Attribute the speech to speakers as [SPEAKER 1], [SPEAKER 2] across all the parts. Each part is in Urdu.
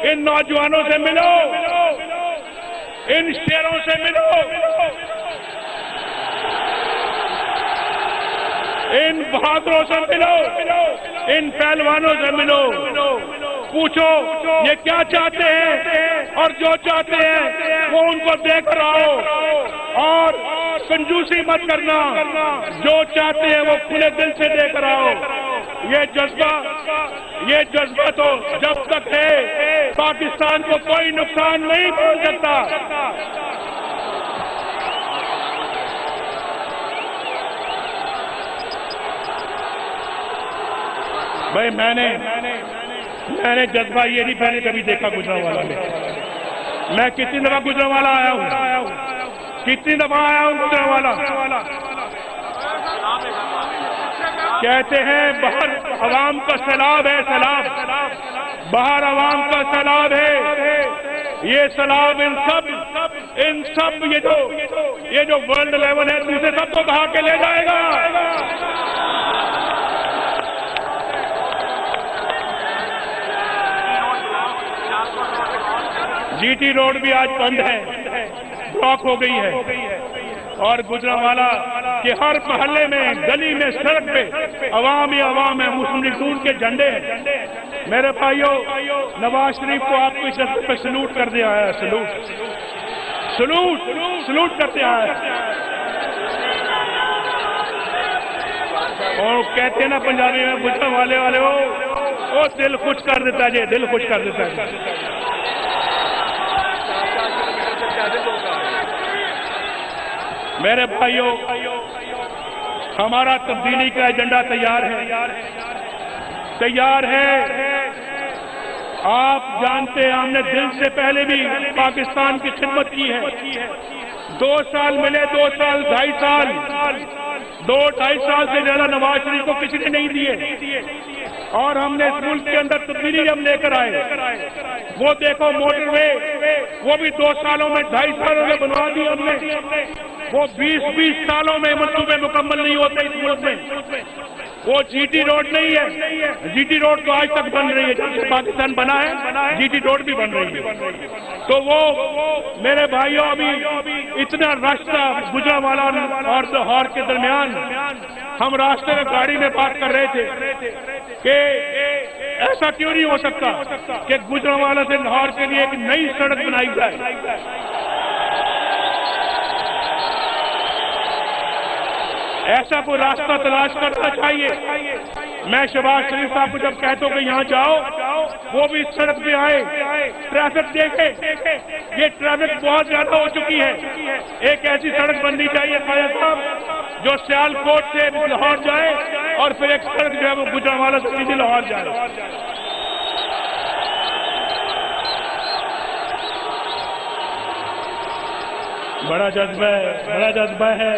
[SPEAKER 1] ان نوجوانوں سے ملو، ان شیروں سے ملو، ان بہادروں سے ملو، ان پہلوانوں سے ملو، پوچھو یہ کیا چاہتے ہیں، اور جو چاہتے ہیں وہ ان کو دے کر آؤ، اور کنجوسی مت کرنا، جو چاہتے ہیں وہ کھلے دل سے دے کر آؤ۔ یہ جذبہ تو جب تک ہے پاکستان کو کوئی نقصان نہیں پہنچ سکتا۔ بھائی میں نے جذبہ یہ نہیں پہلے کبھی دیکھا گجرانوالہ میں کتنی دفعہ گجرانوالہ آیا ہوں، کتنی دفعہ آیا ہوں گجرانوالہ۔ کہتے ہیں باہر عوام کا سیلاب ہے، سیلاب باہر عوام کا سیلاب ہے، یہ سیلاب ان سب یہ جو ورلڈ لیول ہے دوسرے سب کو بہا کے لے جائے گا۔ جی ٹی روڈ بھی آج بند ہے، بلاک ہو گئی ہے، اور گجرانوالہ کے ہر محلے میں، گلی میں، سڑک پہ عوام ہی عوام ہے، مسلم لیگ نون کے جھنڈے ہیں۔ میرے بھائیو، نواز شریف کو آپ کو اس رستے پہ سلوٹ کر دیا ہے، سلوٹ کرتے آیا ہے۔ اور کہتے ہیں نا پنجابی میں، گجرانوالے والے ہو، وہ دل خوش کر دیتا ہے، دل خوش کر دیتا ہے۔ میرے بھائیوں، ہمارا تبدیلی کا ایجنڈا تیار ہے۔ آپ جانتے ہیں ہم نے دل سے پہلے بھی پاکستان کی خدمت کی ہے۔ 2 سال ملے، 2 سال، 2.5 سال، 2-2.5 سال سے زیادہ نواز شریف کو کسی نے نہیں دیے، اور ہم نے اس ملک کے اندر تبدیلی ہم لے کر آئے۔ وہ دیکھو موٹر وے، وہ بھی 2 سالوں میں، 2.5 سالوں میں بنوا دی ہم نے۔ وہ 20 سالوں میں منصوبے مکمل نہیں ہوتے اس ملک میں۔ وہ جی ٹی روڈ نہیں ہے، جی ٹی روڈ تو آج تک بن رہی ہے، جب سے پاکستان بنا ہے جی ٹی روڈ بھی بن رہی ہے۔ تو وہ میرے بھائیوں، ابھی اتنا رشتہ گجرانوالہ اور لاہور کے درمیان، ہم راستے میں گاڑی میں بات کر رہے تھے کہ ایسا کیوں نہیں ہو سکتا کہ گجرانوالہ سے لاہور کے لیے ایک نئی سڑک بنائی جائے۔ ایسا کوئی راستہ تلاش کرنا چاہیے۔ میں شہباز شریف صاحب کو جب کہتا ہوں کہ یہاں جاؤ، وہ بھی اس سڑک پہ آئے، ٹریفک دیکھے، یہ ٹریفک بہت زیادہ ہو چکی ہے۔ ایک ایسی سڑک بننی چاہیے خواجہ صاحب جو سیالکوٹ سے لاہور جائے، اور پھر ایک سڑک جو ہے وہ گجرانوالہ سے سیدھی لاہور جائے۔ بڑا جذبہ ہے،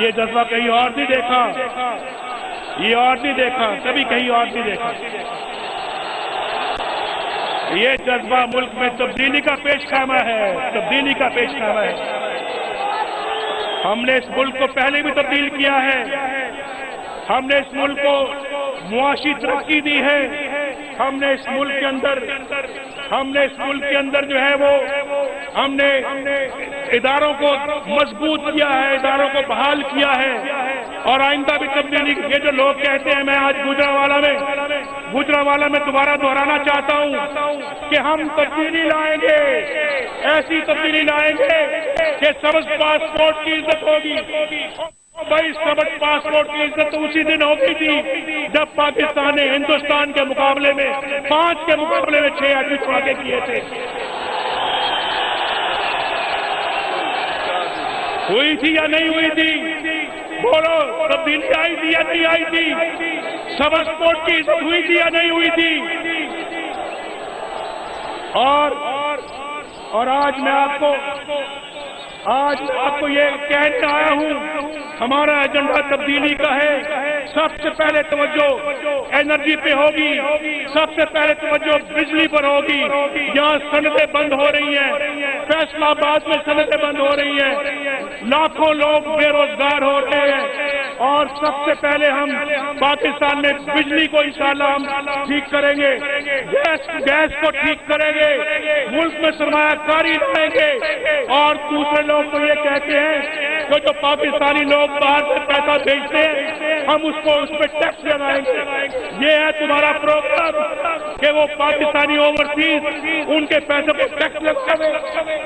[SPEAKER 1] یہ جذبہ کہیں اور نہیں دیکھا، کبھی کہیں اور نہیں دیکھا۔ یہ جذبہ ملک میں تبدیلی کا پیش خیمہ ہے، ہم نے اس ملک کو پہلے بھی تبدیل کیا ہے، ہم نے اس ملک کو معاشی ترقی دی ہے، ہم نے اس ملک کے اندر جو ہے وہ ہم نے اداروں کو مضبوط کیا ہے، اداروں کو بحال کیا ہے، اور آئندہ بھی تبدیلی۔ یہ جو لوگ کہتے ہیں، میں آج گجرانوالہ میں دوبارہ دہرانا چاہتا ہوں کہ ہم تبدیلی لائیں گے، ایسی تبدیلی لائیں گے کہ سبز پاسپورٹ کی عزت ہوگی۔ بھائی سبز پاسپورٹ کی عزت تو اسی دن ہوتی تھی جب پاکستان نے ہندوستان کے مقابلے میں 5 کے مقابلے میں 6 آدمی چھوڑ کے کیے تھے۔ ہوئی تھی یا نہیں ہوئی تھی؟ بولو، تبدیلی آئی تھی یا نہیں آئی تھی؟ سبز پاسپورٹ کی عزت ہوئی تھی یا نہیں ہوئی تھی؟ اور آج میں آپ کو یہ کہنے آیا ہوں، ہمارا ایجنڈا تبدیلی کا ہے۔ سب سے پہلے توجہ انرجی پہ ہوگی، سب سے پہلے توجہ بجلی پر ہوگی۔ یہاں صنعتیں بند ہو رہی ہیں، فیصلہ آباد میں صنعتیں بند ہو رہی ہیں، لاکھوں لوگ بے روزگار ہو رہے ہیں۔ اور سب سے پہلے ہم پاکستان میں بجلی کو انشاءاللہ ہم ٹھیک کریں گے، گیس کو ٹھیک کریں گے، ملک میں سرمایہ کاری لائیں گے، اور دوسرے لوگ تو یہ کہتے ہیں کہ جو پاکستانی لوگ باہر سے پیسہ بھیجتے ہیں ہم اس پہ ٹیکس لگائیں گے۔ یہ ہے تمہارا پروگرام کہ وہ پاکستانی اوورسیز ان کے پیسے پہ ٹیکس لگائے۔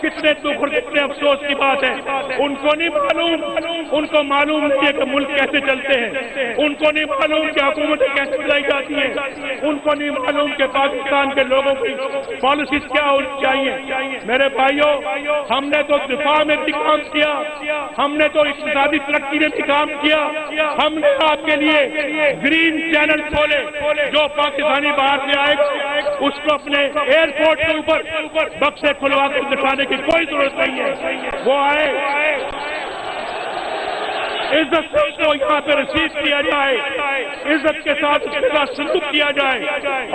[SPEAKER 1] کتنے دکھ اور کتنے افسوس کی بات ہے، ان کو نہیں معلوم، ان کو معلوم نہیں ہے کہ ملک کیسے چلتے ہیں، ان کو نہیں معلوم کہ حکومتیں کیسے چلائی جاتی ہیں، ان کو نہیں معلوم کہ پاکستان کے لوگوں کی پالیسیز کیا ہونی چاہیے۔ میرے بھائیوں، ہم نے تو دفاع میں بھی کام کیا، ہم نے تو اقتصادی ترقی میں بھی کام کیا، ہم نے آپ کے لیے گرین چینل کھولے، جو پاکستانی باہر سے آئے اس کو اپنے ایئرپورٹ کے اوپر بکسے کھلوا کے دکھانے کی کوئی ضرورت نہیں ہے۔ وہ آئے، عزت سے اس کو یہاں پہ رسیو کیا جائے، عزت کے ساتھ اس کے ساتھ سلوک کیا جائے،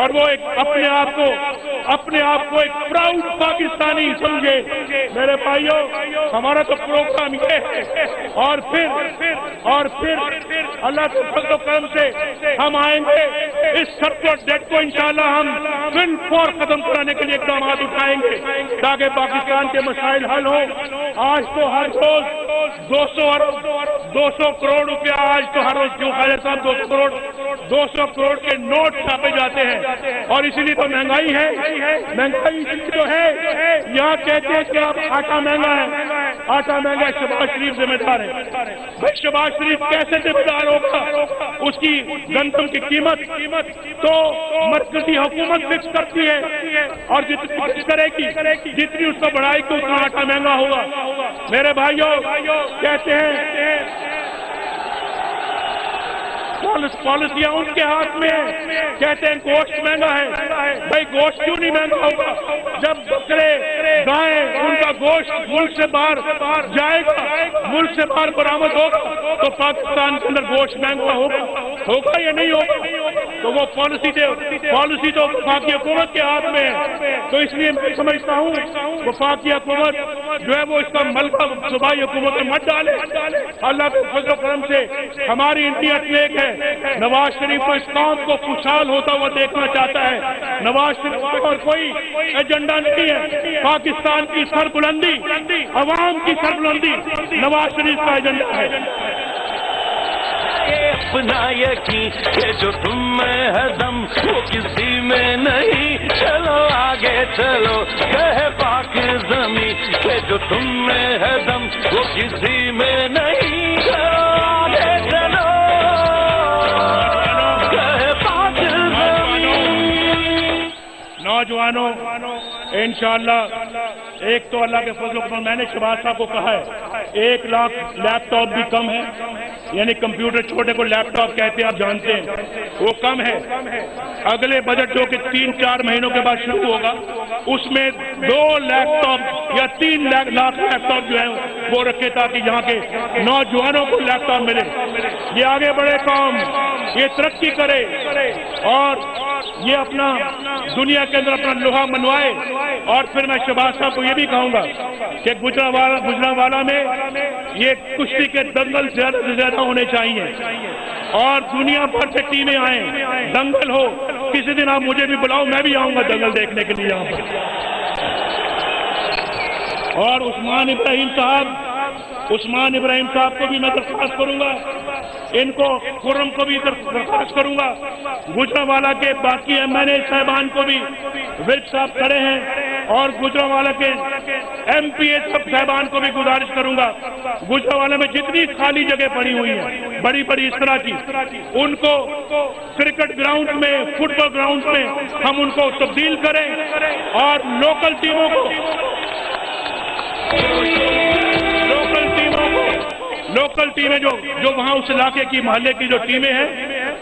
[SPEAKER 1] اور وہ اپنے آپ کو ایک پراؤڈ پاکستانی سمجھے۔ میرے بھائیوں، ہمارا تو پروگرام یہ ہے، اور پھر اللہ کے فضل و کرم سے ہم آئیں گے، اس سرکٹ ڈیٹ کو انشاءاللہ ہم بالفور ختم کرانے کے لیے اقدامات اٹھائیں گے تاکہ پاکستان کے مسائل حل ہوں۔ آج تو ہر روز 200 کروڑ روپیہ، آج تو ہر روز کیوں خالد صاحب 200 کروڑ کے نوٹ چھاپے جاتے ہیں، اور اسی لیے تو مہنگائی ہے، مہنگائی اسی لیے تو ہے۔ یہاں کہتے ہیں کہ اب آٹا مہنگا ہے، آٹا مہنگا ہے، شہباز شریف ذمہ دار ہے۔ بھائی شہباز شریف کیسے ذمہ دار ہوگا؟ اس کی گندم کی قیمت تو مرکزی حکومت فکس کرتی ہے، اور جتنی فکس کرے گی، جتنی اس کو بڑھائے گی اتنا آٹا مہنگا ہوگا۔ میرے بھائیوں، کہتے ہیں پالیسیاں ان کے ہاتھ میں ہیں، کہتے ہیں گوشت مہنگا ہے۔ بھائی گوشت کیوں نہیں مہنگا ہوگا؟ جب بکرے گائیں ان کا گوشت ملک سے باہر جائے گا، ملک سے باہر برآمد ہوگا، تو پاکستان کے اندر گوشت مہنگا ہوگا یا نہیں ہوگا؟ تو وہ پالیسی تو وفاقی حکومت کے ہاتھ میں ہے۔ تو اس لیے میں سمجھتا ہوں وفاقی حکومت جو ہے وہ اس کا ملکہ صوبائی حکومت میں مت ڈالے۔ اللہ کے فضل و کرم سے ہماری انڈیا ایک ہے، نواز شریف کو اس قوم کو خوشحال ہوتا ہوا دیکھنا چاہتا ہے۔ نواز شریف اور کوئی ایجنڈا نہیں ہے، پاکستان کی سربلندی، عوام کی سربلندی نواز شریف کا ایجنڈا ہے۔
[SPEAKER 2] اپنا یقین کہ جو تم میں ہے دم وہ کسی میں نہیں، چلو آگے چلو کہے پاک زمین کہ جو تم میں ہے دم وہ کسی میں نہیں، چلو آگے چلو کہے پاک زمین۔
[SPEAKER 1] نوجوانوں، انشاءاللہ ایک تو اللہ کے فضل و کرم، میں نے شہباز صاحب کو کہا ہے 1 لاکھ لیپ ٹاپ بھی کم ہے، یعنی کمپیوٹر چھوٹے کو لیپ ٹاپ کہتے ہیں، آپ جانتے ہیں، وہ کم ہے۔ اگلے بجٹ جو کہ 3-4 مہینوں کے بعد شروع ہوگا، اس میں 2 لیپ ٹاپ یا 3 لاکھ لیپ ٹاپ جو ہیں وہ رکھے تاکہ یہاں کے نوجوانوں کو لیپ ٹاپ ملے۔ یہ آگے بڑھے قوم، یہ ترقی کرے، اور یہ اپنا دنیا کے اندر اپنا لوہا منوائے۔ اور پھر میں شہباز صاحب کو یہ بھی کہوں گا کہ گجرانوالہ میں یہ کشتی کے دنگل زیادہ سے زیادہ ہونے چاہیے، اور دنیا بھر سے ٹیمیں آئیں، دنگل ہو۔ کسی دن آپ مجھے بھی بلاؤ، میں بھی آؤں گا دنگل دیکھنے کے لیے یہاں پر۔ اور عثمان ابراہیم صاحب کو بھی میں درخواست کروں گا، ان کو خرم کو بھی درخواست کروں گا، گجرانوالہ کے باقی MNA صاحبان کو بھی، ورک صاحب کھڑے ہیں، اور گجرانوالہ کے MPA صاحبان کو بھی گزارش کروں گا، گجرانوالہ میں جتنی خالی جگہ پڑی ہوئی ہیں بڑی بڑی اس طرح کی، ان کو کرکٹ گراؤنڈ میں، فٹ بال گراؤنڈ میں ہم ان کو تبدیل کریں، اور لوکل ٹیموں کو جو وہاں اس علاقے کی محلے کی جو ٹیمیں ہیں